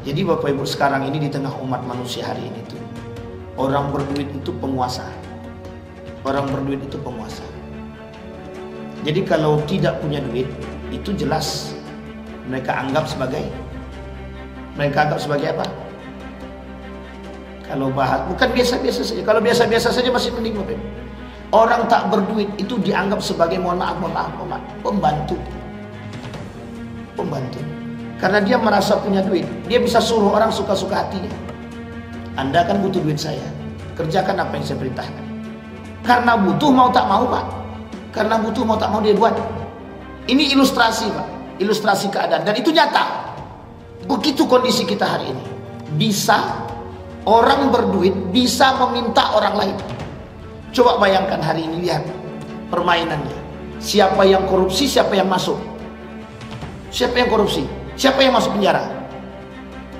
Jadi Bapak Ibu sekarang ini di tengah umat manusia hari ini tuh, orang berduit itu penguasa. Orang berduit itu penguasa. Jadi kalau tidak punya duit, itu jelas mereka anggap sebagai apa? Kalau bahas bukan biasa-biasa saja. Kalau biasa-biasa saja masih mending Bapak Ibu. Orang tak berduit itu dianggap sebagai mohon maaf, pembantu. Karena dia merasa punya duit, dia bisa suruh orang suka-suka hatinya. Anda kan butuh duit saya, kerjakan apa yang saya perintahkan. Karena butuh mau tak mau Pak. Karena butuh mau tak mau dia buat. Ini ilustrasi Pak, ilustrasi keadaan, dan itu nyata. Begitu kondisi kita hari ini. Bisa orang berduit bisa meminta orang lain. Coba bayangkan hari ini, lihat permainannya. Siapa yang korupsi, siapa yang masuk? Siapa yang korupsi? Siapa yang masuk penjara?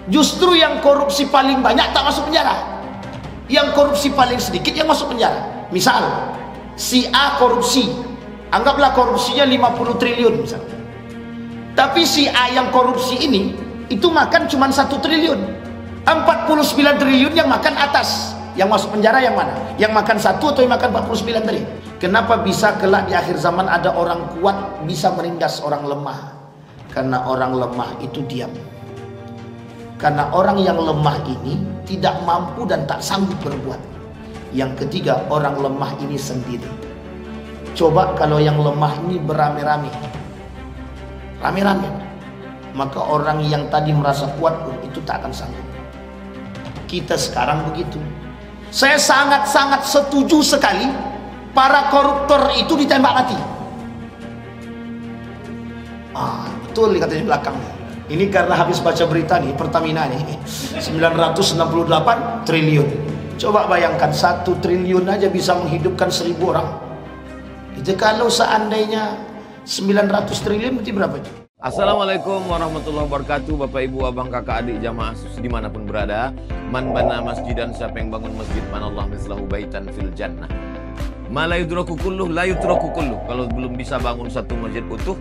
Justru yang korupsi paling banyak tak masuk penjara. Yang korupsi paling sedikit yang masuk penjara. Misal, si A korupsi, anggaplah korupsinya 50 triliun misalnya. Tapi si A yang korupsi ini, itu makan cuma 1 triliun. 49 triliun yang makan atas. Yang masuk penjara yang mana? Yang makan 1 atau yang makan 49 tadi? Kenapa bisa kelak di akhir zaman ada orang kuat bisa menindas orang lemah? Karena orang lemah itu diam. Karena orang yang lemah ini tidak mampu dan tak sanggup berbuat. Yang ketiga, orang lemah ini sendiri. Coba kalau yang lemah ini beramai-ramai, maka orang yang tadi merasa kuat pun itu tak akan sanggup. Kita sekarang begitu. Saya sangat-sangat setuju sekali para koruptor itu ditembak mati. Betul katanya belakang. Ini karena habis baca berita nih, Pertamina nih 968 triliun. Coba bayangkan 1 triliun aja bisa menghidupkan 1000 orang. Itu kalau seandainya 900 triliun berarti berapa itu? Assalamualaikum warahmatullahi wabarakatuh. Bapak ibu abang kakak adik jamaah dimanapun berada. Man bana masjidan, siapa yang bangun masjid, manallah mislahu baitan fil jannah. Ma la yudraku kulluh la yutraku kulluh. Kalau belum bisa bangun satu masjid utuh,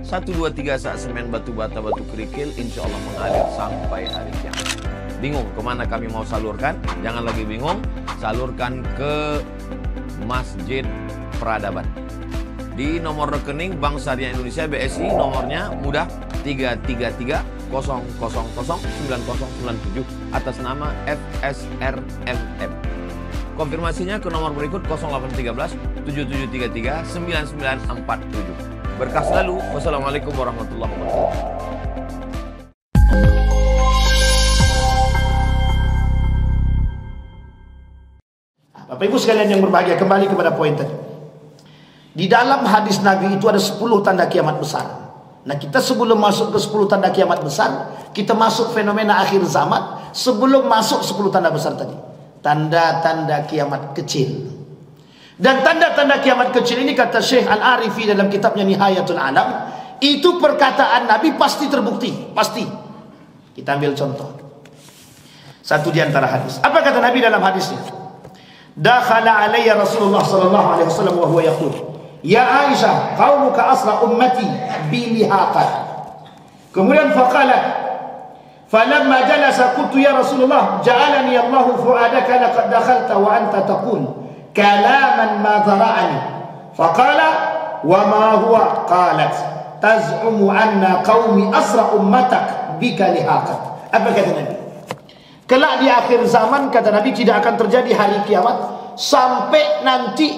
1, 2, 3 sak semen, batu bata, batu kerikil, insya Allah mengalir sampai hari kiamat. Bingung kemana kami mau salurkan? Jangan lagi bingung, salurkan ke Masjid Peradaban. Di nomor rekening Bank Syariah Indonesia BSI, nomornya mudah 33300009097 atas nama FSRMM. Konfirmasinya ke nomor berikut 0813 7733 9947. Berkah selalu. Wassalamualaikum warahmatullahi wabarakatuh. Bapak Ibu sekalian yang berbahagia, kembali kepada poin tadi. Di dalam hadis Nabi itu ada 10 tanda kiamat besar. Nah, kita sebelum masuk ke 10 tanda kiamat besar, kita masuk fenomena akhir zaman sebelum masuk 10 tanda besar tadi. Tanda-tanda kiamat kecil. Dan tanda-tanda kiamat kecil ini kata Syekh Al-Arifi dalam kitabnya Nihayatul Alam, itu perkataan Nabi pasti terbukti, pasti. Kita ambil contoh. Satu di antara hadis. Apa kata Nabi dalam hadisnya? Dakhala alayya Rasulullah sallallahu alaihi wasallam wa huwa yaqul, "Ya Aisyah, qaumuka asra ummati bi lihaqat." Kemudian faqalat, "Falamma jalasa qultu ya Rasulullah, ja'alani Allahu fu'adaka laqad dakhalta wa anta taqul kalaman ma zara'ani." Faqala, "Wa ma huwa?" Qalat, "Taz'umu anna qaumi asra ummatak bika lihaqat." Apa kata Nabi? Kelak di akhir zaman kata Nabi tidak akan terjadi hari kiamat sampai nanti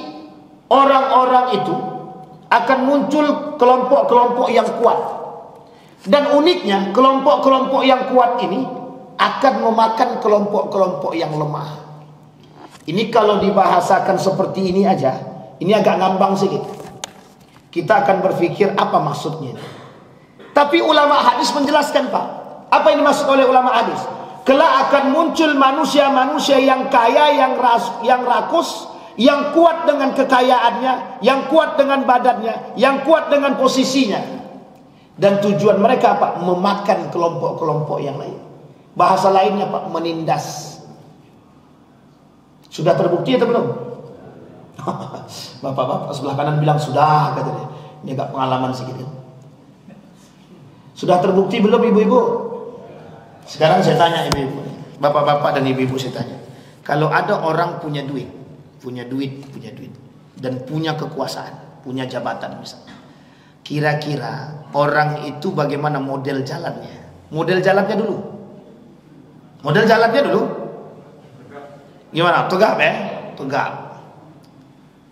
orang-orang itu akan muncul kelompok-kelompok yang kuat. Dan uniknya kelompok-kelompok yang kuat ini akan memakan kelompok-kelompok yang lemah. Ini kalau dibahasakan seperti ini aja, ini agak ngambang sedikit. Kita akan berpikir apa maksudnya. Tapi ulama hadis menjelaskan Pak. Apa yang dimaksud oleh ulama hadis? Kelak akan muncul manusia-manusia yang kaya, yang rakus, yang kuat dengan kekayaannya, yang kuat dengan badannya, yang kuat dengan posisinya. Dan tujuan mereka apa? Memakan kelompok-kelompok yang lain. Bahasa lainnya Pak, menindas. Sudah terbukti atau belum? Bapak-bapak sebelah kanan bilang sudah, katanya. Ini agak pengalaman sedikit. Sudah terbukti belum ibu-ibu? Sekarang saya tanya ibu-ibu, bapak-bapak dan ibu-ibu, saya tanya, kalau ada orang punya duit, dan punya kekuasaan, punya jabatan misalnya, kira-kira orang itu bagaimana model jalannya? Model jalannya dulu, gimana? Tegap ya? Tegap.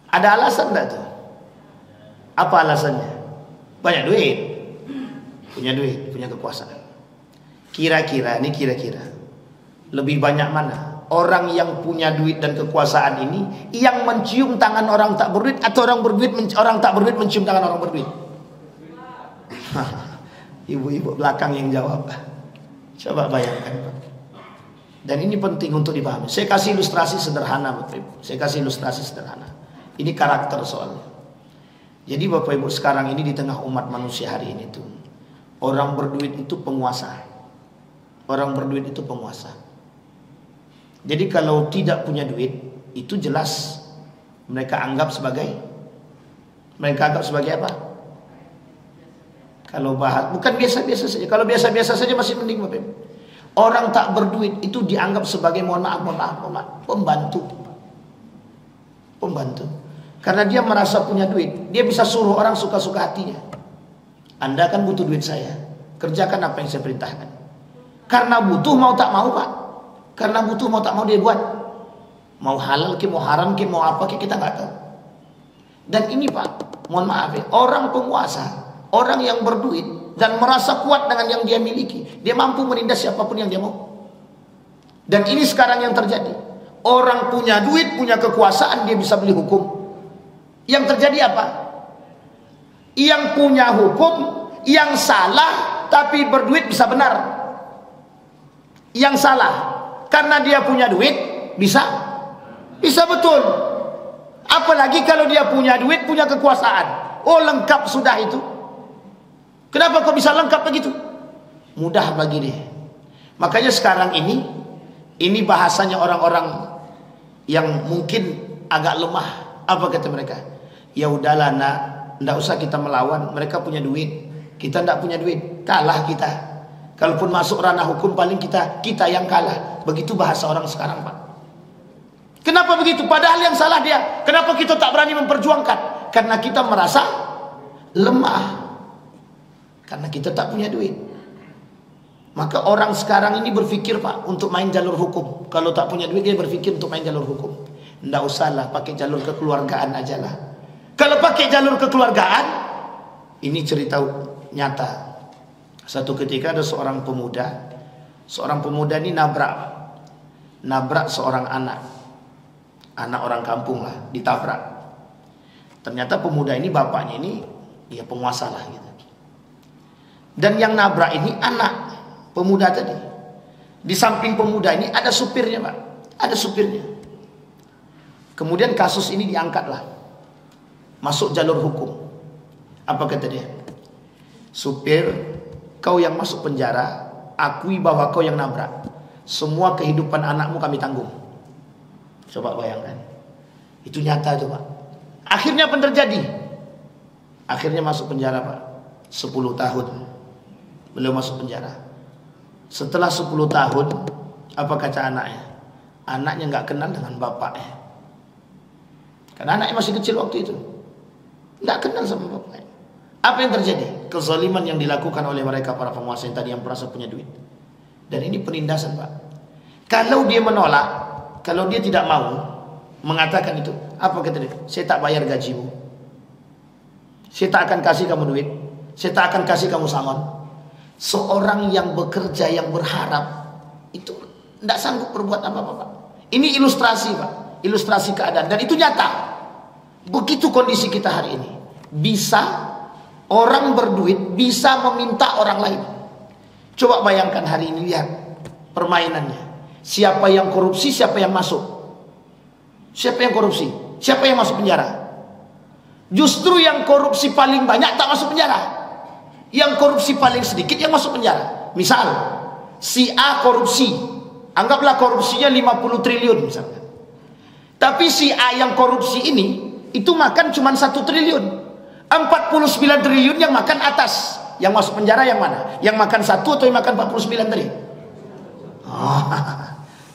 Ada alasan enggak tuh? Apa alasannya? Banyak duit, punya kekuasaan. Kira-kira lebih banyak mana? Orang yang punya duit dan kekuasaan ini yang mencium tangan orang tak berduit, atau orang tak berduit mencium tangan orang berduit? Ibu-ibu belakang yang jawab. Coba bayangkan, Pak. Dan ini penting untuk dipahami. Saya kasih ilustrasi sederhana, Bapak Ibu. Ini karakter soalnya. Jadi Bapak Ibu, sekarang ini di tengah umat manusia hari ini tuh, orang berduit itu penguasa. Jadi kalau tidak punya duit, itu jelas mereka anggap sebagai apa? Kalau bukan biasa-biasa saja. Kalau biasa-biasa saja masih mending, Bapak Ibu. Orang tak berduit itu dianggap sebagai mohon maaf, pembantu. Karena dia merasa punya duit, dia bisa suruh orang suka-suka hatinya. Anda kan butuh duit saya, kerjakan apa yang saya perintahkan. Karena butuh mau tak mau, Pak. Karena butuh mau tak mau dia buat. Mau halal ke, mau haram ke, mau apa ke, kita nggak tahu. Dan ini, Pak, mohon maaf ya, orang penguasa, orang yang berduit dan merasa kuat dengan yang dia miliki, dia mampu menindas siapapun yang dia mau. Dan ini sekarang yang terjadi. Orang punya duit, punya kekuasaan, dia bisa beli hukum. Yang terjadi apa? Yang punya hukum, yang salah tapi berduit bisa benar. Yang salah karena dia punya duit bisa betul. Apalagi kalau dia punya duit, punya kekuasaan. Oh, lengkap sudah itu. Kenapa kok bisa lengkap begitu? Mudah bagi dia. Makanya sekarang ini bahasanya orang-orang yang mungkin agak lemah. Apa kata mereka? Ya udahlah nak, ndak usah kita melawan. Mereka punya duit, kita ndak punya duit, kalah kita. Kalaupun masuk ranah hukum, paling kita yang kalah. Begitu bahasa orang sekarang, Pak. Kenapa begitu? Padahal yang salah dia. Kenapa kita tak berani memperjuangkan? Karena kita merasa lemah. Karena kita tak punya duit. Maka orang sekarang ini berpikir, Pak, untuk main jalur hukum. Kalau tak punya duit, dia berpikir untuk main jalur hukum. Nggak usahlah, pakai jalur kekeluargaan aja lah. Kalau pakai jalur kekeluargaan, ini cerita nyata. Satu ketika ada seorang pemuda ini nabrak seorang anak orang kampung lah, ditabrak. Ternyata pemuda ini, bapaknya ini ya penguasa lah gitu. Dan yang nabrak ini anak pemuda tadi. Di samping pemuda ini ada supirnya, Pak. Ada supirnya. Kemudian kasus ini diangkatlah, masuk jalur hukum. Apa kata dia? Supir, kau yang masuk penjara, akui bahwa kau yang nabrak. Semua kehidupan anakmu kami tanggung. Coba bayangkan. Itu nyata itu, Pak. Akhirnya apa yang terjadi? Akhirnya masuk penjara, Pak. 10 tahun beliau masuk penjara. Setelah 10 tahun, apa kata anaknya? Anaknya nggak kenal dengan bapaknya. Karena anaknya masih kecil waktu itu, nggak kenal sama bapaknya. Apa yang terjadi? Kezaliman yang dilakukan oleh mereka para penguasa yang tadi yang merasa punya duit. Dan ini penindasan, Pak. Kalau dia menolak, kalau dia tidak mau mengatakan itu, apa kata dia? Saya tak bayar gajimu. Saya tak akan kasih kamu duit. Saya tak akan kasih kamu sangon. Seorang yang bekerja, yang berharap, itu tidak sanggup berbuat apa-apa, Pak. Ini ilustrasi, Pak. Ilustrasi keadaan. Dan itu nyata. Begitu kondisi kita hari ini. Bisa orang berduit, bisa meminta orang lain. Coba bayangkan hari ini, lihat permainannya. Siapa yang korupsi, siapa yang masuk. Siapa yang korupsi, siapa yang masuk penjara. Justru yang korupsi paling banyak tak masuk penjara. Yang korupsi paling sedikit yang masuk penjara. Misal si A korupsi, anggaplah korupsinya 50 triliun misalnya. Tapi si A yang korupsi ini itu makan cuma 1 triliun. 49 triliun yang makan atas. Yang masuk penjara yang mana? Yang makan 1 atau yang makan 49 tadi?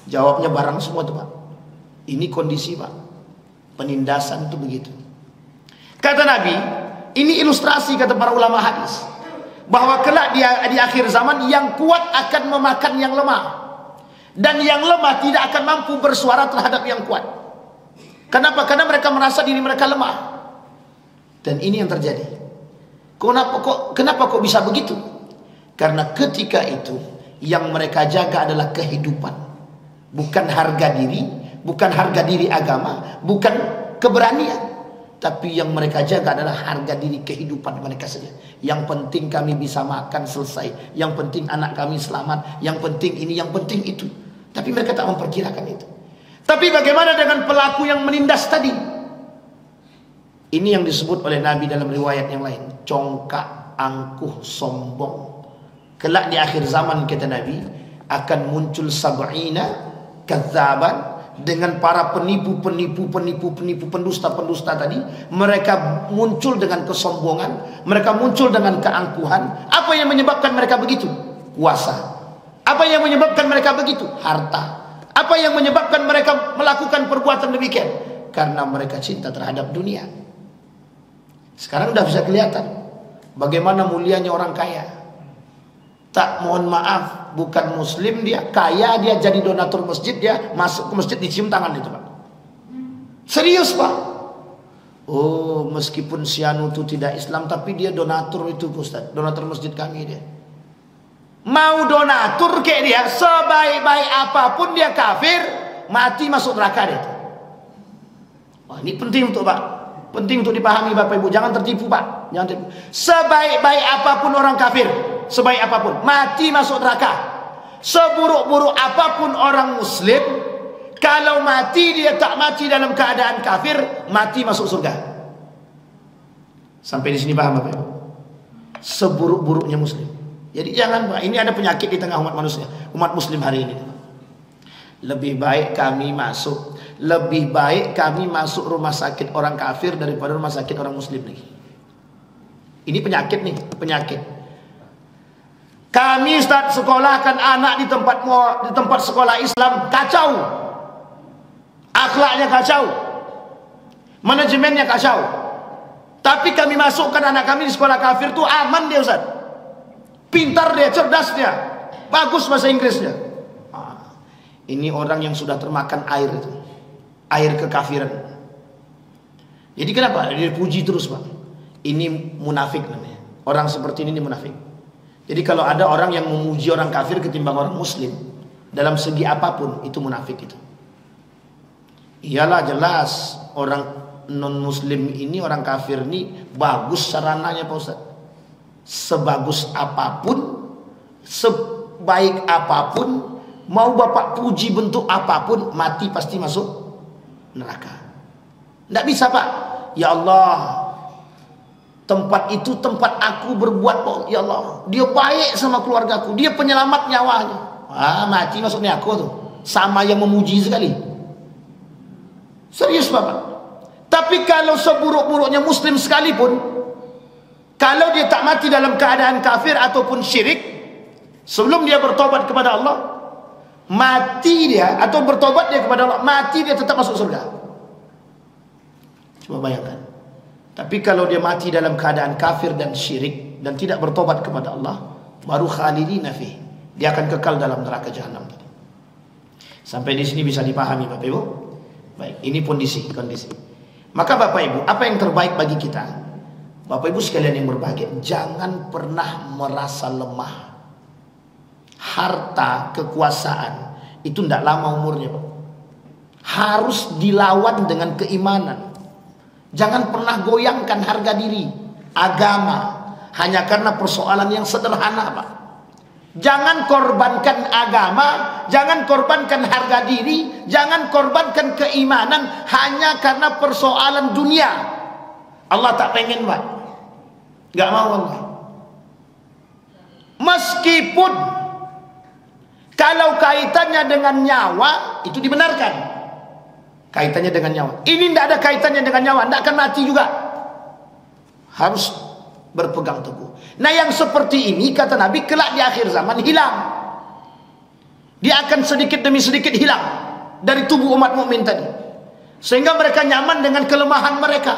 Jawabnya barang semua tuh Pak. Ini kondisi Pak. Penindasan itu begitu. Kata Nabi, ini ilustrasi kata para ulama hadis, bahwa kelak di akhir zaman yang kuat akan memakan yang lemah, dan yang lemah tidak akan mampu bersuara terhadap yang kuat. Kenapa? Karena mereka merasa diri mereka lemah. Dan ini yang terjadi. Kenapa kok bisa begitu? Karena ketika itu yang mereka jaga adalah kehidupan, bukan harga diri, bukan harga diri agama, bukan keberanian, tapi yang mereka jaga adalah harga diri kehidupan mereka saja. Yang penting kami bisa makan selesai, yang penting anak kami selamat, yang penting ini, yang penting itu. Tapi mereka tak memperkirakan itu. Tapi bagaimana dengan pelaku yang menindas tadi? Ini yang disebut oleh Nabi dalam riwayat yang lain, congkak, angkuh, sombong. Kelak di akhir zaman kata Nabi akan muncul sab'ina kadzaban, dengan para penipu, pendusta tadi. Mereka muncul dengan kesombongan, mereka muncul dengan keangkuhan. Apa yang menyebabkan mereka begitu? Kuasa. Apa yang menyebabkan mereka begitu? Harta. Apa yang menyebabkan mereka melakukan perbuatan demikian? Karena mereka cinta terhadap dunia. Sekarang sudah bisa kelihatan bagaimana mulianya orang kaya. Tak, mohon maaf, bukan muslim dia, kaya dia, jadi donatur masjid, dia masuk ke masjid dicium tangan itu Pak. Serius Pak. Oh, meskipun si anu itu tidak Islam, tapi dia donatur itu Ustaz, donatur masjid kami dia. Mau donatur kayak dia, sebaik-baik apapun dia kafir, mati masuk neraka dia. Wah, ini penting untuk Pak, penting untuk dipahami Bapak Ibu, jangan tertipu Pak, jangan tertipu. Sebaik-baik apapun orang kafir, sebaik apapun, mati masuk neraka. Seburuk-buruk apapun orang muslim, kalau mati dia tak mati dalam keadaan kafir, mati masuk surga. Sampai di sini paham Bapak Ibu? Seburuk-buruknya muslim. Jadi jangan Pak, ini ada penyakit di tengah umat manusia, umat muslim hari ini. Lebih baik kami masuk rumah sakit orang kafir daripada rumah sakit orang muslim lagi. Ini penyakit nih, penyakit. Kami start sekolahkan anak di tempat sekolah Islam, kacau. Akhlaknya kacau. Manajemennya kacau. Tapi kami masukkan anak kami di sekolah kafir tuh aman dia Ustaz. Pintar dia, cerdas dia. Bagus bahasa Inggrisnya. Ini orang yang sudah termakan air itu. Air kekafiran. Jadi kenapa? Dia puji terus Pak. Ini munafik namanya. Orang seperti ini munafik. Jadi kalau ada orang yang memuji orang kafir ketimbang orang muslim, dalam segi apapun itu munafik itu. Iyalah jelas orang non muslim ini, orang kafir ini bagus sarananya Pak Ustaz. Sebagus apapun, sebaik apapun, mau Bapak puji bentuk apapun, mati pasti masuk neraka. Tidak bisa Pak. Ya Allah, tempat itu tempat aku berbuat, ya Allah, dia baik sama keluargaku, dia penyelamat nyawanya. Mati masuk neraka tuh. Sama yang memuji sekali. Serius Bapak. Tapi kalau seburuk-buruknya muslim sekalipun, kalau dia tak mati dalam keadaan kafir ataupun syirik, sebelum dia bertobat kepada Allah, mati dia atau bertobat dia kepada Allah, mati dia tetap masuk surga. Coba bayangkan. Tapi kalau dia mati dalam keadaan kafir dan syirik dan tidak bertobat kepada Allah, baru khalidina fi, dia akan kekal dalam neraka jahanam. Sampai di sini bisa dipahami Bapak Ibu? Baik, ini kondisi. Maka Bapak Ibu, apa yang terbaik bagi kita? Bapak Ibu sekalian yang berbahagia, jangan pernah merasa lemah. Harta, kekuasaan itu tidak lama umurnya Pak. Harus dilawan dengan keimanan. Jangan pernah goyangkan harga diri, agama, hanya karena persoalan yang sederhana Pak. Jangan korbankan agama, jangan korbankan harga diri, jangan korbankan keimanan hanya karena persoalan dunia. Allah tak pengen Pak. Gak mau Allah. Meskipun kalau kaitannya dengan nyawa itu dibenarkan. Kaitannya dengan nyawa. Ini tidak ada kaitannya dengan nyawa, tidak akan mati juga. Harus berpegang teguh. Nah yang seperti ini kata Nabi kelak di akhir zaman hilang. Dia akan sedikit demi sedikit hilang dari tubuh umat mukmin tadi. Sehingga mereka nyaman dengan kelemahan mereka.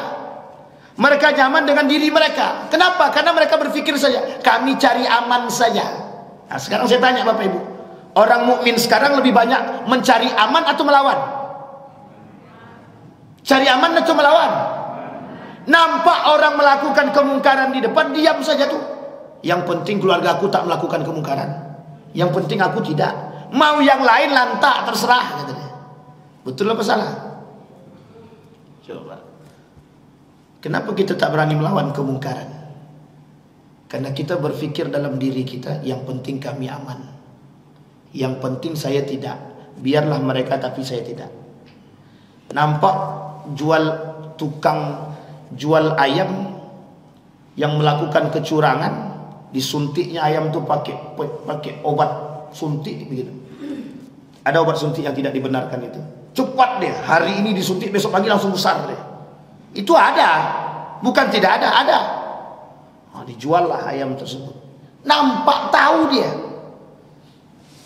Mereka nyaman dengan diri mereka. Kenapa? Karena mereka berpikir saja, kami cari aman saja. Nah, sekarang saya tanya Bapak Ibu, orang mukmin sekarang lebih banyak mencari aman atau melawan? Cari aman atau melawan? Nampak orang melakukan kemungkaran di depan, diam saja tuh. Yang penting keluarga aku tak melakukan kemungkaran. Yang penting aku tidak. Mau yang lain lantak, terserah, kata dia. Betul apa salah? Coba. Kenapa kita tak berani melawan kemungkaran? Karena kita berpikir dalam diri kita, yang penting kami aman. Yang penting saya tidak. Biarlah mereka tapi saya tidak. Nampak tukang jual ayam yang melakukan kecurangan, disuntiknya ayam itu pakai obat suntik begitu. Ada obat suntik yang tidak dibenarkan itu. Cepat dia, hari ini disuntik, besok pagi langsung besar dia. Itu ada, bukan tidak ada, ada. Oh, dijuallah ayam tersebut. Nampak tahu dia.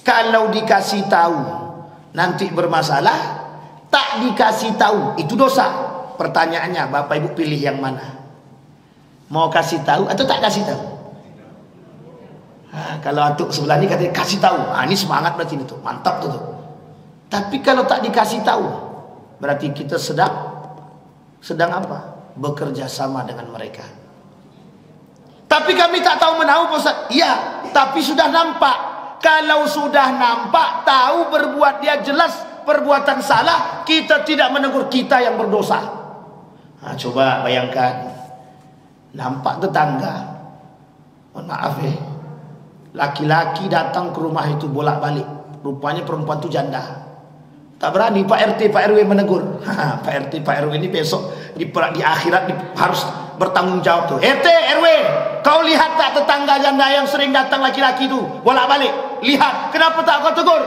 Kalau dikasih tahu nanti bermasalah, tak dikasih tahu itu dosa. Pertanyaannya, Bapak Ibu pilih yang mana? Mau kasih tahu atau tak kasih tahu? Nah, kalau antuk sebelah ini katanya kasih tahu, ini semangat berarti itu, mantap tuh. Tapi kalau tak dikasih tahu, berarti kita sedang apa? Bekerja sama dengan mereka. Tapi kami tak tahu menahu, Ustaz. Iya, tapi sudah nampak. Kalau sudah nampak, tahu berbuat dia jelas perbuatan salah, kita tidak menegur, kita yang berdosa. Nah, coba bayangkan, nampak tetangga, mohon maaf ya, laki-laki datang ke rumah itu bolak-balik, rupanya perempuan itu janda. Tak berani Pak RT, Pak RW menegur. Pak RT, Pak RW ini besok di akhirat harus bertanggung jawab tuh. RT, RW, kau lihat tak tetangga janda yang sering datang laki-laki itu bolak-balik? Lihat, kenapa tak kau tegur?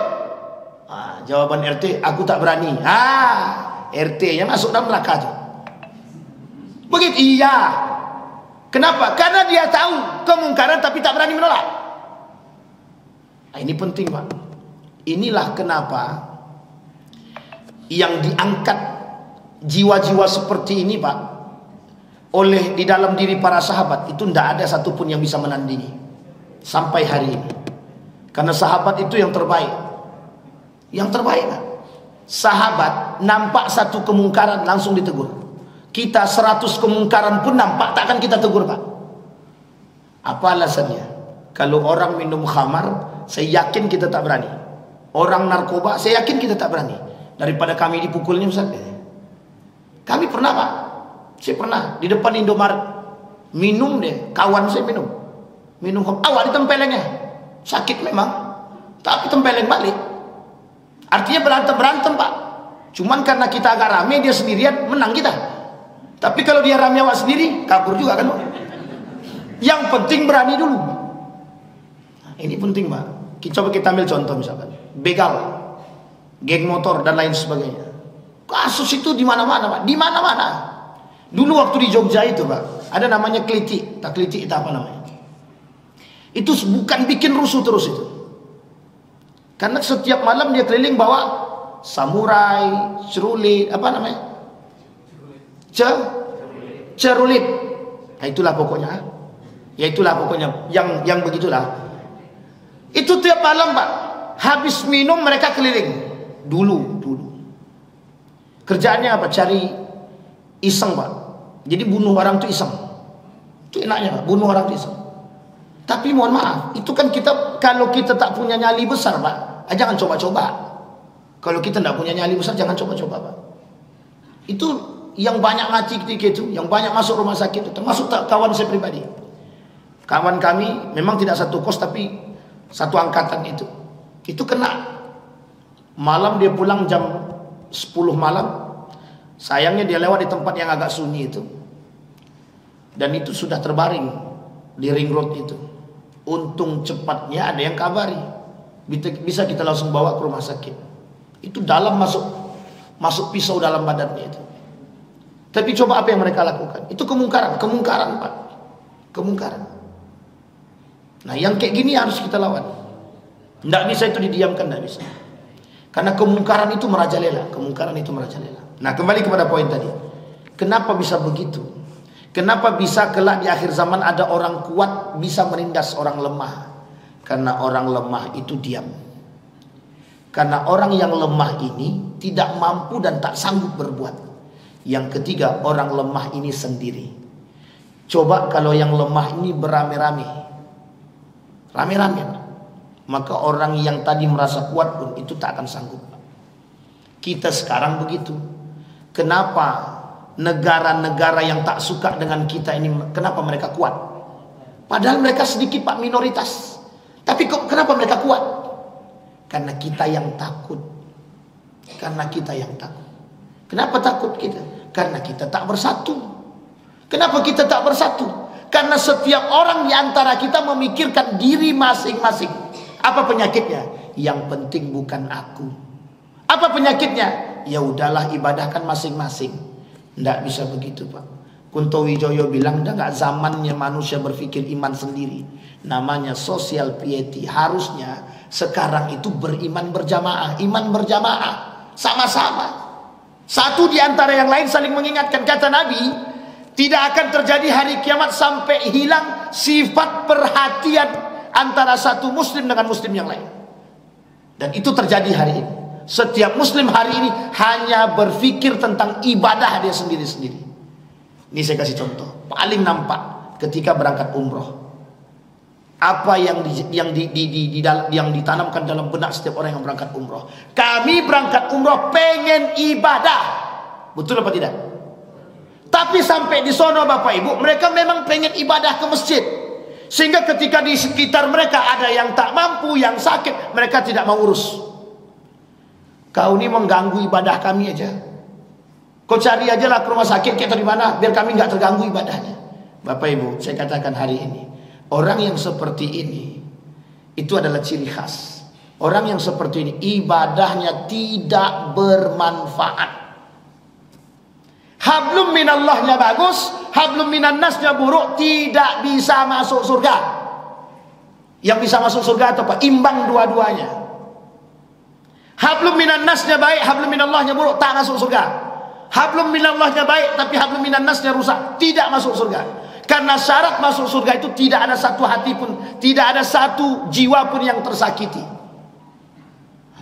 Jawaban RT, aku tak berani. RT-nya masuk dalam neraka tuh. Begitu, iya. Kenapa? Karena dia tahu kemungkaran tapi tak berani menolak. Ini penting, Pak. Inilah kenapa yang diangkat jiwa-jiwa seperti ini, Pak, oleh di dalam diri para sahabat itu tidak ada satupun yang bisa menandingi sampai hari ini. Karena sahabat itu yang terbaik. Yang terbaik, Pak. Sahabat nampak satu kemungkaran langsung ditegur. Kita 100 kemungkaran pun nampak, takkan kita tegur, Pak. Apa alasannya? Kalau orang minum khamar, saya yakin kita tak berani. Orang narkoba, saya yakin kita tak berani. Daripada kami dipukulnya, Ustaz. Kami pernah, Pak. Saya pernah di depan Indomaret minum deh, kawan saya minum awal ditempelengnya, sakit memang, tapi tempeleng balik. Artinya berantem, Pak. Cuman karena kita agak rame, dia sendirian, menang kita. Tapi kalau dia rame awak sendiri, kabur juga kan, Pak. Yang penting berani dulu. Ini penting, Pak. Coba kita ambil contoh misalkan begal, geng motor dan lain sebagainya. Kasus itu di mana-mana, Pak. Di mana-mana. Dulu waktu di Jogja itu, Pak, ada namanya keliti. Tak keliti itu apa namanya? Itu bukan bikin rusuh terus itu. Karena setiap malam dia keliling bawa samurai, cerulit, apa namanya? Cerulit. Nah, itulah pokoknya. Ya itulah pokoknya yang begitulah. Itu tiap malam, Pak. Habis minum mereka keliling. Dulu. Kerjaannya apa? Cari iseng, Pak. Jadi bunuh orang itu iseng. Itu enaknya, Pak. Bunuh orang itu iseng. Tapi mohon maaf, itu kan kalau kita tak punya nyali besar, Pak, jangan coba-coba. Kalau kita tak punya nyali besar, jangan coba-coba, Pak. Itu yang banyak mati ketika itu, yang banyak masuk rumah sakit itu, termasuk kawan saya pribadi. Kawan kami memang tidak satu kos tapi satu angkatan itu. Itu kena. Malam dia pulang jam 10 malam. Sayangnya dia lewat di tempat yang agak sunyi itu. Dan itu sudah terbaring di ring road itu. Untung cepatnya ada yang kabari. Bisa kita langsung bawa ke rumah sakit. Itu dalam masuk pisau dalam badannya itu. Tapi coba apa yang mereka lakukan? Itu kemungkaran, Pak. Kemungkaran. Nah, yang kayak gini harus kita lawan. Tidak bisa itu didiamkan, tidak bisa. Karena kemungkaran itu merajalela, Nah, kembali kepada poin tadi. Kenapa bisa begitu? Kenapa bisa kelak di akhir zaman ada orang kuat bisa menindas orang lemah? Karena orang lemah itu diam. Karena orang yang lemah ini tidak mampu dan tak sanggup berbuat. Yang ketiga, orang lemah ini sendiri. Coba kalau yang lemah ini beramai-ramai, maka orang yang tadi merasa kuat pun itu tak akan sanggup. Kita sekarang begitu. Kenapa negara-negara yang tak suka dengan kita ini, kenapa mereka kuat? Padahal mereka sedikit Pak, minoritas. Tapi kok kenapa mereka kuat? Karena kita yang takut. Kenapa takut kita? Karena kita tak bersatu. Kenapa kita tak bersatu? Karena setiap orang di antara kita memikirkan diri masing-masing. Apa penyakitnya? Yang penting bukan aku. Apa penyakitnya? Ya udahlah, ibadahkan masing-masing. Tidak bisa begitu Pak. Kunto Wijoyo bilang, udah gak zamannya manusia berpikir iman sendiri. Namanya social piety. Harusnya sekarang itu beriman berjamaah. Iman berjamaah, sama-sama. Satu di antara yang lain saling mengingatkan. Kata Nabi, tidak akan terjadi hari kiamat sampai hilang sifat perhatian antara satu muslim dengan muslim yang lain. Dan itu terjadi hari ini. Setiap muslim hari ini hanya berpikir tentang ibadah dia sendiri-sendiri. Ini saya kasih contoh. Paling nampak ketika berangkat umroh. Apa yang ditanamkan dalam benak setiap orang yang berangkat umroh. Kami berangkat umroh pengen ibadah. Betul apa tidak? Tapi sampai di sono Bapak Ibu, mereka memang pengen ibadah ke masjid. Sehingga ketika di sekitar mereka ada yang tak mampu, yang sakit, mereka tidak mau urus. Kau ini mengganggu ibadah kami aja. Kau cari aja lah ke rumah sakit kita di mana, biar kami nggak terganggu ibadahnya. Bapak Ibu, saya katakan hari ini, orang yang seperti ini itu adalah ciri khas. Orang yang seperti ini ibadahnya tidak bermanfaat. Hablum minallahnya bagus, hablum minannasnya buruk, tidak bisa masuk surga. Yang bisa masuk surga atau apa? Imbang dua-duanya. Hablum minannasnya baik, hablum minallahnya buruk, tak masuk surga. Hablum minallahnya baik, tapi hablum minannasnya rusak, tidak masuk surga. Karena syarat masuk surga itu tidak ada satu hati pun, tidak ada satu jiwa pun yang tersakiti.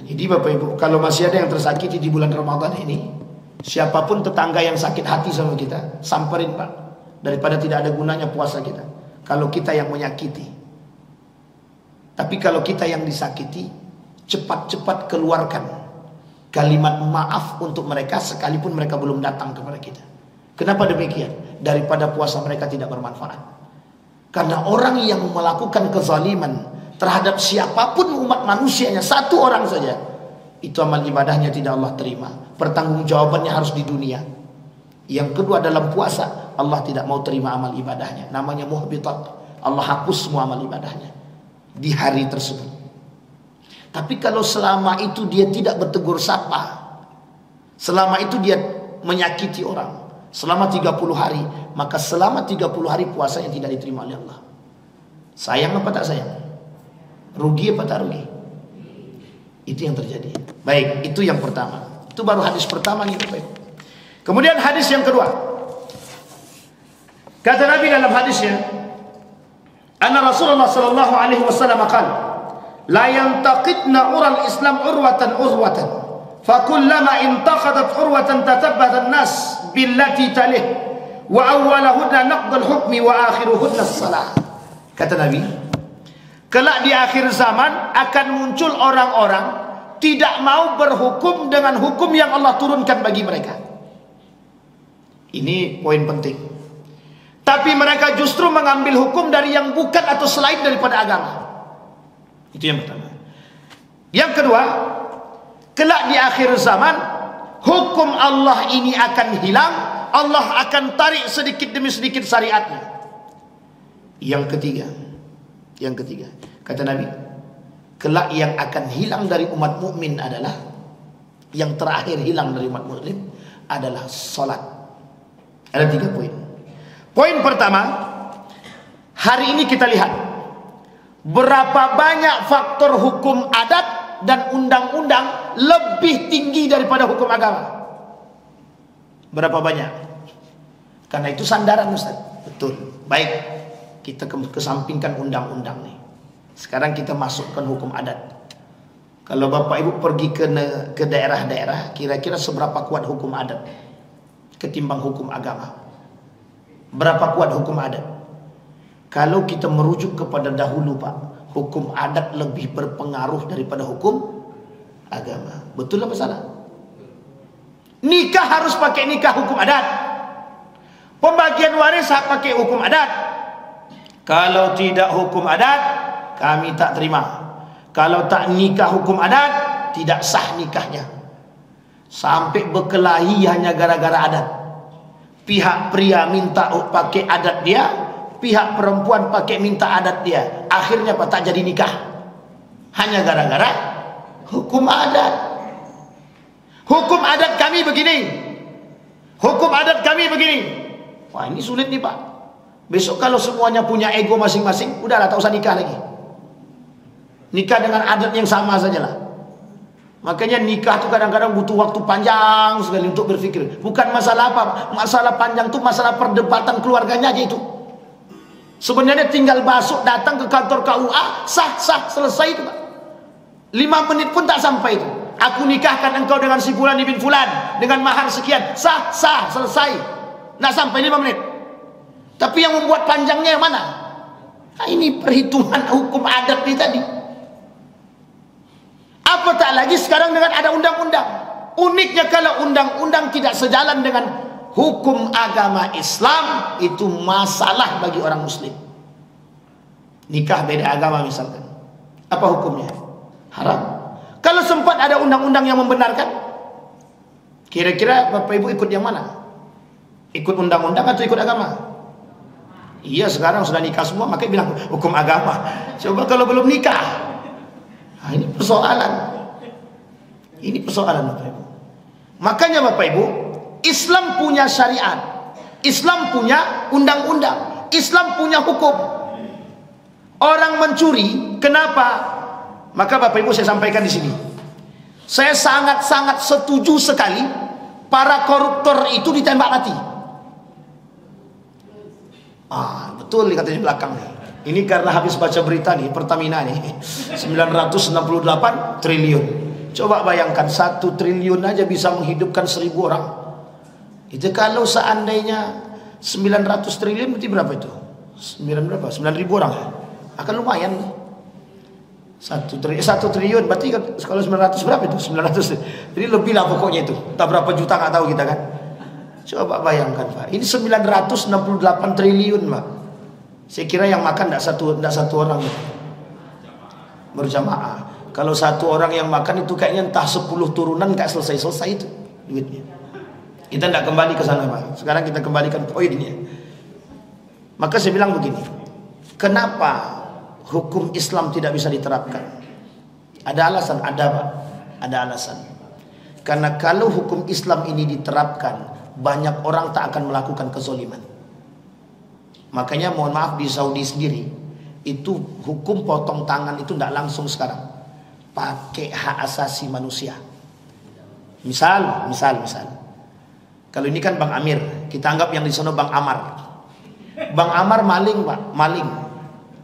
Jadi Bapak Ibu, kalau masih ada yang tersakiti di bulan Ramadan ini, siapapun tetangga yang sakit hati sama kita, samperin Pak. Daripada tidak ada gunanya puasa kita. Kalau kita yang menyakiti. Tapi kalau kita yang disakiti, cepat-cepat keluarkan kalimat maaf untuk mereka sekalipun mereka belum datang kepada kita. Kenapa demikian? Daripada puasa mereka tidak bermanfaat. Karena orang yang melakukan kezaliman terhadap siapapun umat manusianya, satu orang saja, itu amal ibadahnya tidak Allah terima. Pertanggungjawabannya harus di dunia. Yang kedua, dalam puasa Allah tidak mau terima amal ibadahnya. Namanya muhbitat. Allah hapus semua amal ibadahnya di hari tersebut. Tapi kalau selama itu dia tidak bertegur sapa, selama itu dia menyakiti orang, selama 30 hari, maka selama 30 hari puasa yang tidak diterima oleh Allah. Sayang apa tak sayang? Rugi apa tak rugi? Itu yang terjadi. Baik, itu yang pertama. Itu baru hadis pertama nih Bapak Ibu. Kemudian hadis yang kedua. Kata Nabi dalam hadisnya, anna Rasulullah sallallahu alaihi wasallam qala, la yantaqidna ural Islam urwatan fakullama intaqadat urwatan tatabbadan nas billati talih wa awwalahunna naqdul hukmi wa akhiruhunna as-salah. Kata Nabi, kelak di akhir zaman akan muncul orang-orang tidak mau berhukum dengan hukum yang Allah turunkan bagi mereka. Ini poin penting. Tapi mereka justru mengambil hukum dari yang bukan atau selain daripada agama. Itu yang pertama. Yang kedua, kelak di akhir zaman hukum Allah ini akan hilang. Allah akan tarik sedikit demi sedikit syariatnya. Yang ketiga, kata Nabi, kelak yang akan hilang dari umat mukmin adalah, yang terakhir hilang dari umat muslim adalah salat. Ada 3 poin. Poin pertama, hari ini kita lihat Berapa banyak faktor hukum adat dan undang-undang lebih tinggi daripada hukum agama? Berapa banyak? Karena itu sandaran, Ustaz. Betul. Baik, kita kesampingkan undang-undang nih. Sekarang kita masukkan hukum adat. Kalau Bapak Ibu pergi ke daerah-daerah, kira-kira seberapa kuat hukum adat ketimbang hukum agama? Berapa kuat hukum adat? Kalau kita merujuk kepada dahulu, Pak, hukum adat lebih berpengaruh daripada hukum agama. Betul apa salah? Nikah harus pakai nikah hukum adat. Pembagian waris hak pakai hukum adat. Kalau tidak hukum adat, kami tak terima. Kalau tak nikah hukum adat, tidak sah nikahnya. Sampai berkelahi hanya gara-gara adat. Pihak pria minta pakai adat dia, pihak perempuan pakai minta adat dia. Akhirnya apa? Tak jadi nikah. Hanya gara-gara hukum adat. Hukum adat kami begini. Hukum adat kami begini. Wah, ini sulit nih, Pak. Besok kalau semuanya punya ego masing-masing, udahlah, tak usah nikah lagi. Nikah dengan adat yang sama sajalah. Makanya nikah itu kadang-kadang butuh waktu panjang sekali untuk berpikir. Bukan masalah apa, masalah panjang itu masalah perdebatan keluarganya aja itu. Sebenarnya tinggal masuk, datang ke kantor KUA, sah, selesai itu, Pak. 5 menit pun tak sampai itu. Aku nikahkan engkau dengan si fulan ibn fulan dengan mahar sekian, sah, selesai. Nak sampai 5 menit. Tapi yang membuat panjangnya yang mana? Nah, ini perhitungan hukum adat ini tadi. Apatah lagi sekarang dengan ada undang-undang. Uniknya kalau undang-undang tidak sejalan dengan hukum agama Islam, itu masalah bagi orang muslim. Nikah beda agama misalkan, apa hukumnya? Haram. Kalau sempat ada undang-undang yang membenarkan, kira-kira Bapak Ibu ikut yang mana? Ikut undang-undang atau ikut agama? Iya, sekarang sudah nikah semua, makanya bilang hukum agama. Coba kalau belum nikah. Nah, ini persoalan. Ini persoalan, Bapak Ibu. Makanya Bapak Ibu, Islam punya syariat, Islam punya undang-undang, Islam punya hukum. Orang mencuri, kenapa? Maka Bapak Ibu saya sampaikan di sini. Saya sangat-sangat setuju sekali para koruptor itu ditembak mati. Betul katanya di belakang nih. Ini karena habis baca berita nih, Pertamina nih 968 triliun. Coba bayangkan 1 triliun aja bisa menghidupkan 1000 orang. Itu kalau seandainya 900 triliun berarti berapa itu? 9.000 orang ya? Akan lumayan nih. 1 triliun berarti kalau 900 berapa itu? 900. Jadi lebih lah pokoknya itu. Tak berapa juta nggak tahu kita kan. Coba bayangkan, Pak. Ini 968 triliun, Pak. Saya kira yang makan tidak satu orang berjamaah. Kalau 1 orang yang makan itu kayaknya entah 10 turunan nggak selesai itu duitnya. Kita tidak kembali ke sana, Pak. Sekarang kita kembalikan poinnya. Maka saya bilang begini, kenapa hukum Islam tidak bisa diterapkan? Ada alasan, ada, Pak. Ada alasan. Karena kalau hukum Islam ini diterapkan, banyak orang tak akan melakukan kezaliman. Makanya mohon maaf, di Saudi sendiri itu hukum potong tangan itu tidak langsung sekarang, pakai hak asasi manusia. Misal kalau ini kan Bang Amir, kita anggap yang di sana Bang Amar. Bang Amar maling, Pak, maling.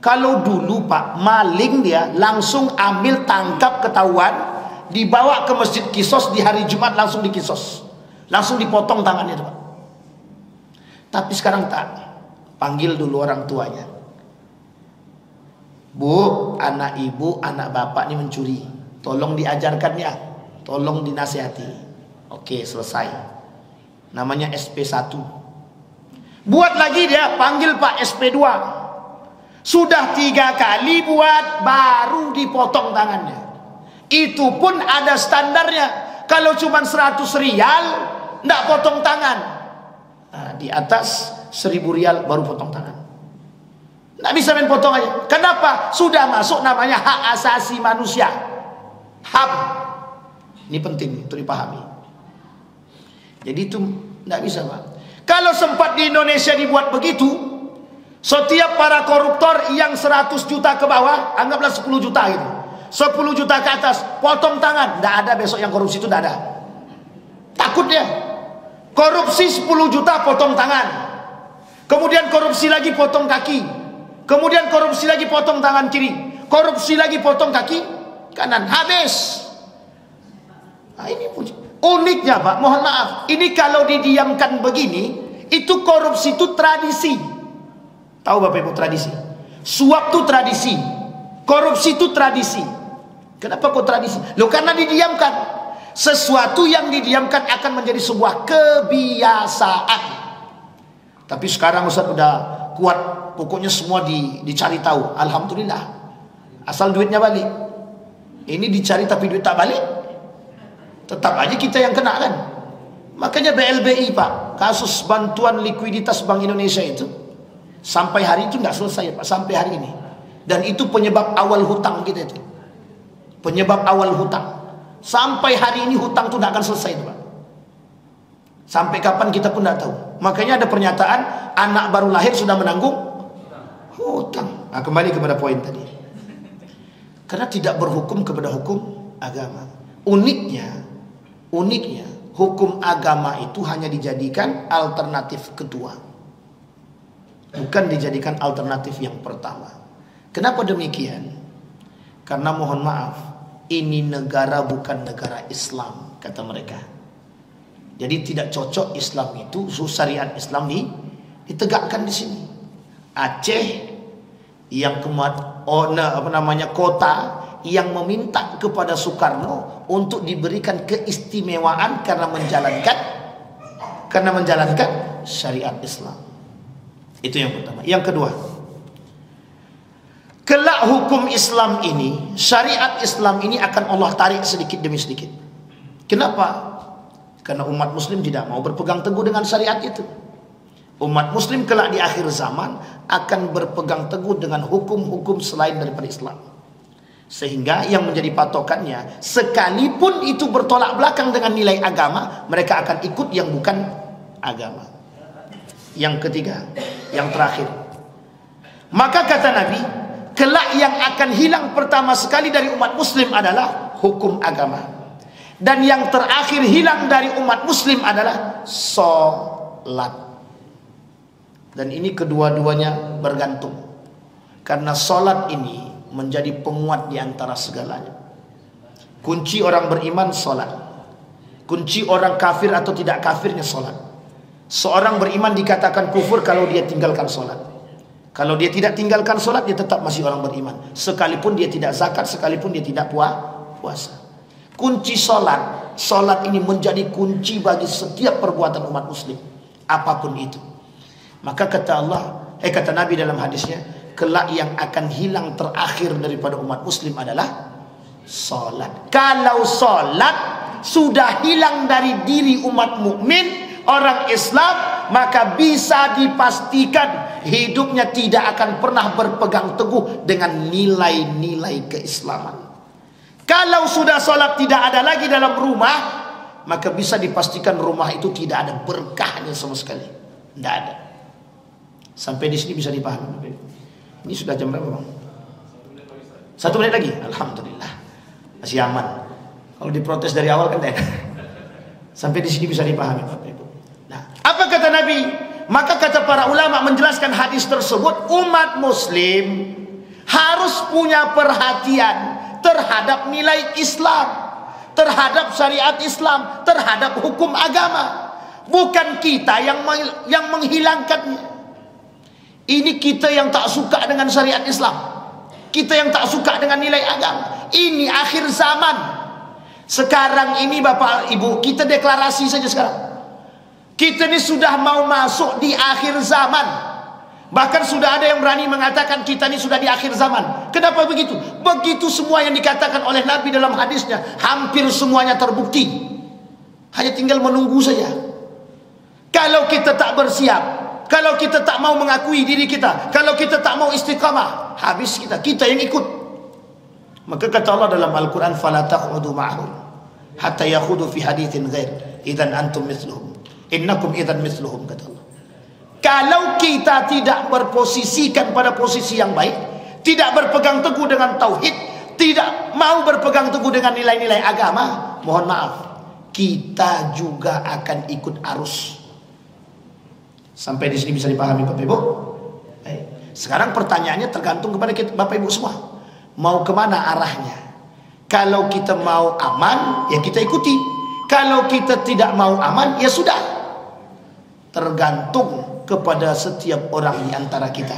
Kalau dulu, Pak, maling dia langsung ambil, tangkap, ketahuan, dibawa ke Masjid Qisas di hari Jumat, langsung dikisos, langsung dipotong tangannya, Pak. Tapi sekarang tak. Panggil dulu orang tuanya. Bu, anak ibu, anak bapak ini mencuri. Tolong diajarkan ya. Tolong dinasihati. Oke, selesai. Namanya SP1. Buat lagi dia, panggil Pak SP2. Sudah 3 kali buat, baru dipotong tangannya. Itu pun ada standarnya. Kalau cuma 100 rial, enggak potong tangan. Nah, di atas 1000 rial baru potong tangan. Nggak bisa main potong aja. Kenapa? Sudah masuk namanya hak asasi manusia. HAM. Ini penting untuk dipahami. Jadi itu nggak bisa, Pak. Kalau sempat di Indonesia dibuat begitu, Setiap para koruptor yang 100 juta ke bawah, anggaplah 10 juta gitu, 10 juta ke atas, potong tangan. Tidak ada besok yang korupsi itu, tidak ada. Takut dia. Korupsi 10 juta potong tangan, kemudian korupsi lagi potong kaki, kemudian korupsi lagi potong tangan kiri, korupsi lagi potong kaki kanan, habis. Nah, ini uniknya Pak, mohon maaf, ini kalau didiamkan begini, itu korupsi itu tradisi. Tahu Bapak Ibu tradisi? Suap itu tradisi, korupsi itu tradisi. Kenapa kok tradisi? Loh, karena didiamkan. Sesuatu yang didiamkan akan menjadi sebuah kebiasaan. Tapi sekarang Ustaz udah kuat, pokoknya semua dicari tahu. Alhamdulillah, asal duitnya balik. Ini dicari tapi duit tak balik, tetap aja kita yang kena kan. Makanya BLBI Pak, kasus bantuan likuiditas Bank Indonesia itu sampai hari itu nggak selesai Pak, sampai hari ini. Dan itu penyebab awal hutang kita itu, penyebab awal hutang. Sampai hari ini hutang itu tidak akan selesai itu Pak. Sampai kapan kita pun tidak tahu. Makanya ada pernyataan anak baru lahir sudah menanggung hutang. Nah, kembali kepada poin tadi, karena tidak berhukum kepada hukum agama. Uniknya hukum agama itu hanya dijadikan alternatif kedua, bukan dijadikan alternatif yang pertama. Kenapa demikian? Karena mohon maaf, ini negara bukan negara Islam, kata mereka. Jadi tidak cocok Islam itu, syariat Islam ditegakkan di sini. Aceh yang kota yang meminta kepada Soekarno untuk diberikan keistimewaan karena menjalankan syariat Islam. Itu yang pertama. Yang kedua, kelak hukum Islam ini, syariat Islam ini akan Allah tarik sedikit demi sedikit. Kenapa? Karena umat muslim tidak mau berpegang teguh dengan syariat itu. Umat muslim kelak di akhir zaman akan berpegang teguh dengan hukum-hukum selain daripada Islam. Sehingga yang menjadi patokannya, sekalipun itu bertolak belakang dengan nilai agama, mereka akan ikut yang bukan agama. Yang ketiga, yang terakhir, maka kata Nabi, kelak yang akan hilang pertama sekali dari umat muslim adalah hukum agama. Dan yang terakhir hilang dari umat muslim adalah sholat. Dan ini kedua-duanya bergantung, karena sholat ini menjadi penguat di antara segalanya. Kunci orang beriman sholat. Kunci orang kafir atau tidak kafirnya sholat. Seorang beriman dikatakan kufur kalau dia tinggalkan sholat. Kalau dia tidak tinggalkan sholat, dia tetap masih orang beriman, sekalipun dia tidak zakat, sekalipun dia tidak puasa. Kunci sholat, sholat ini menjadi kunci bagi setiap perbuatan umat muslim, apapun itu. Maka kata Nabi dalam hadisnya, kelak yang akan hilang terakhir daripada umat muslim adalah sholat. Kalau sholat sudah hilang dari diri umat mukmin, orang Islam, maka bisa dipastikan hidupnya tidak akan pernah berpegang teguh dengan nilai-nilai keislaman. Kalau sudah sholat tidak ada lagi dalam rumah, maka bisa dipastikan rumah itu tidak ada berkahnya sama sekali. Tidak ada. Sampai di sini bisa dipahami. Ini sudah jam berapa Bang? 1 menit lagi. Alhamdulillah, masih aman. Kalau diprotes dari awal kan enak. Sampai di sini bisa dipahami Bapak Ibu. Nah, apa kata Nabi? Maka kata para ulama menjelaskan hadis tersebut, umat muslim harus punya perhatian terhadap nilai Islam, terhadap syariat Islam, terhadap hukum agama. Bukan kita yang menghilangkannya. Ini kita yang tak suka dengan syariat Islam, kita yang tak suka dengan nilai agama. Ini akhir zaman. Sekarang ini Bapak Ibu, kita deklarasi saja sekarang, kita ini sudah mau masuk di akhir zaman. Bahkan sudah ada yang berani mengatakan kita ini sudah di akhir zaman. Kenapa begitu? Begitu semua yang dikatakan oleh Nabi dalam hadisnya, hampir semuanya terbukti. Hanya tinggal menunggu saja. Kalau kita tak bersiap, kalau kita tak mau mengakui diri kita, kalau kita tak mau istiqamah, habis kita yang ikut. Maka kata Allah dalam Al-Quran, فَلَا تَقْعُدُوا مَعْهُمْ حَتَّى يَخُوضُوا فِي حَدِيثٍ غَيْرٍ إِذًا أَنْتُمْ مِثْلُهُمْ إِنَّكُمْ إِذًا مِثْلُهُمْ. Kata Allah, Kalau kita tidak berposisikan pada posisi yang baik, tidak berpegang teguh dengan tauhid, tidak mau berpegang teguh dengan nilai-nilai agama, mohon maaf, kita juga akan ikut arus. Sampai di sini bisa dipahami Bapak Ibu? Baik. Sekarang pertanyaannya tergantung kepada kita, Bapak Ibu semua. Mau kemana arahnya? Kalau kita mau aman, ya kita ikuti. Kalau kita tidak mau aman, ya sudah. Tergantung kepada setiap orang di antara kita.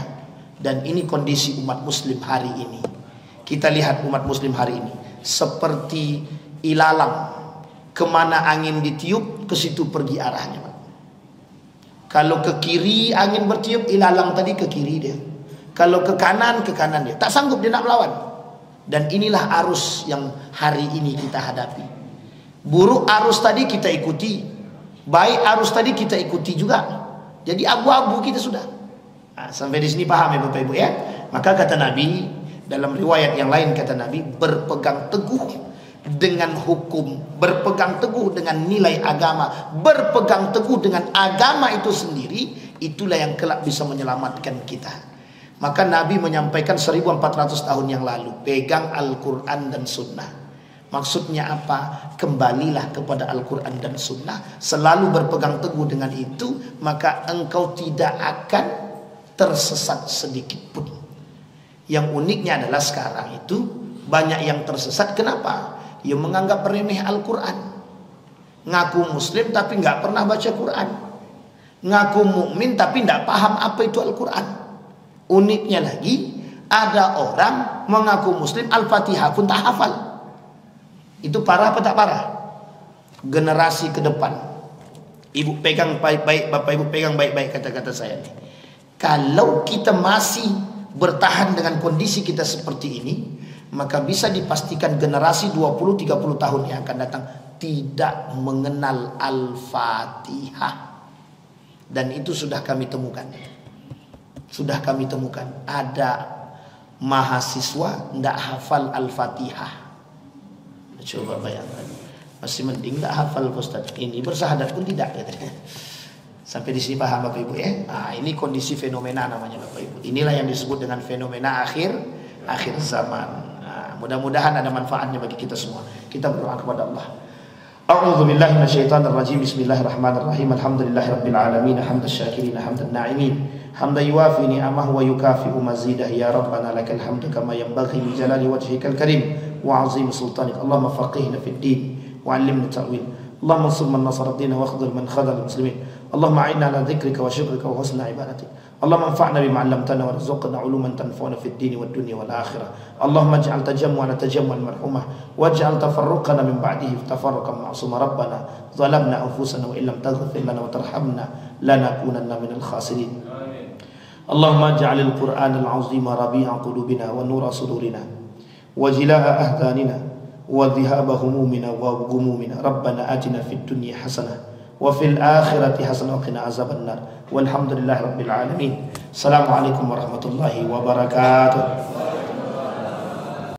Dan ini kondisi umat muslim hari ini. Kita lihat umat muslim hari ini seperti ilalang, kemana angin ditiup, ke situ pergi arahnya. Kalau ke kiri angin bertiup, ilalang tadi ke kiri dia. Kalau ke kanan dia. Tak sanggup dia nak melawan. Dan inilah arus yang hari ini kita hadapi. Buruk arus tadi kita ikuti, baik arus tadi kita ikuti juga. Jadi abu-abu kita sudah. Nah, sampai di sini paham ya Bapak Ibu ya. Maka kata Nabi, dalam riwayat yang lain kata Nabi, berpegang teguh dengan hukum, berpegang teguh dengan nilai agama, berpegang teguh dengan agama itu sendiri, itulah yang kelak bisa menyelamatkan kita. Maka Nabi menyampaikan 1400 tahun yang lalu, pegang Al-Quran dan Sunnah. Maksudnya apa? Kembalilah kepada Al-Quran dan Sunnah, selalu berpegang teguh dengan itu, maka engkau tidak akan tersesat sedikit pun. Yang uniknya adalah sekarang itu banyak yang tersesat. Kenapa? Ya menganggap remeh Al-Quran. Ngaku muslim tapi nggak pernah baca Quran. Ngaku mukmin tapi nggak paham apa itu Al-Quran. Uniknya lagi, ada orang mengaku muslim, Al-Fatihah pun tak hafal. Itu parah apa tak parah? Generasi ke depan, Ibu pegang baik-baik, Bapak Ibu pegang baik-baik kata-kata saya nih. Kalau kita masih bertahan dengan kondisi kita seperti ini, maka bisa dipastikan generasi 20-30 tahun yang akan datang tidak mengenal Al-Fatihah. Dan itu sudah kami temukan. Sudah kami temukan ada mahasiswa tidak hafal Al-Fatihah. Coba bayangkan, masih mending tidak hafal Ustaz. Ini bersahadat pun tidak katanya. Sampai di sini paham Bapak Ibu ya. Nah, ini kondisi fenomena namanya Bapak Ibu. Inilah yang disebut dengan fenomena akhir zaman. Nah, mudah-mudahan ada manfaatnya bagi kita semua. Kita berdoa kepada Allah. A'udzu billahi minasyaitonir rajim. Bismillahirrahmanirrahim. Alhamdulillahirabbil alamin. Hamdan syakirin, hamdan na'imin. Hamdan yuwafi ni'amahu wa yukafi'u mazidah. Ya Rabbana lakal hamdu kama yanbaghi li jalali wajhikal karim wa 'azimi sultanik. Allahumma faqihna fid din wa 'allimna ta'wil. Allahumma ansur man nasara ad-din wa akhdhil man khadhala al-muslimin. Allahumma a'inna ala dhikrika wa syukrika wa husni ibadatik. Allahumma anfa'na bima 'allamtana warzuqna 'uluman tanfa'una fid din wad dunya wal akhirah. Allahumma ij'al tajammu'ana tajammu'an marhumah waj'al tafarruqana min ba'dihi tafarruqan ma'suma. Rabbana zalamna anfusana wa illam taghfir lana wa tarhamna lanakunanna minal khasirin. Allahumma ij'alil Qur'anal 'azima rabi'a qulubina wa nura sudurina wa jilaa'a ahdanina wa dhihaba humumina wa ghumumina. Rabbana atina fid dunya hasanah wa fil akhirati hasanah wa qina azabannar. Walhamdulillahirabbil alamin. Assalamualaikum warahmatullahi wabarakatuh.